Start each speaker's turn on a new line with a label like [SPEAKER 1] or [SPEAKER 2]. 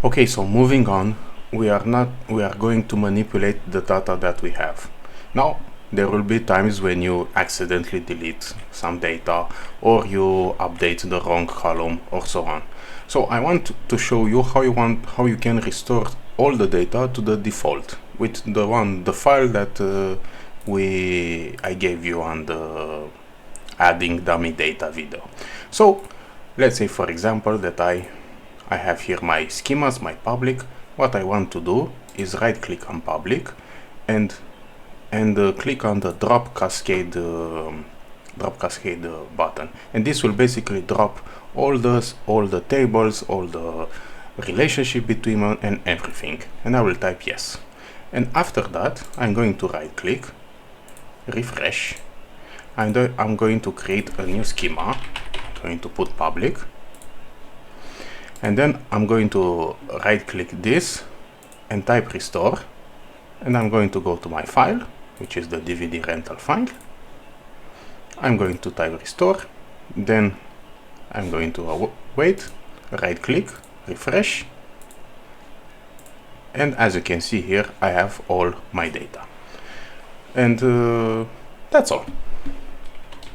[SPEAKER 1] Okay, so moving on, we are going to manipulate the data that we have. Now, there will be times when you accidentally delete some data or you update the wrong column or so on. So I want to show you how you can restore all the data to the default with the file that I gave you on the adding dummy data video. So let's say, for example, that I have here my schemas, my public. What I want to do is right click on public and click on the drop cascade button, and this will basically drop all the tables, all the relationship between them and everything, and I will type yes. And after that I'm going to right click, refresh, and I'm going to create a new schema. I'm going to put public, and then I'm going to right click this and type restore, and I'm going to go to my file, which is the DVD rental file. I'm going to type restore, then I'm going to wait, right click, refresh, and as you can see here I have all my data, and that's all.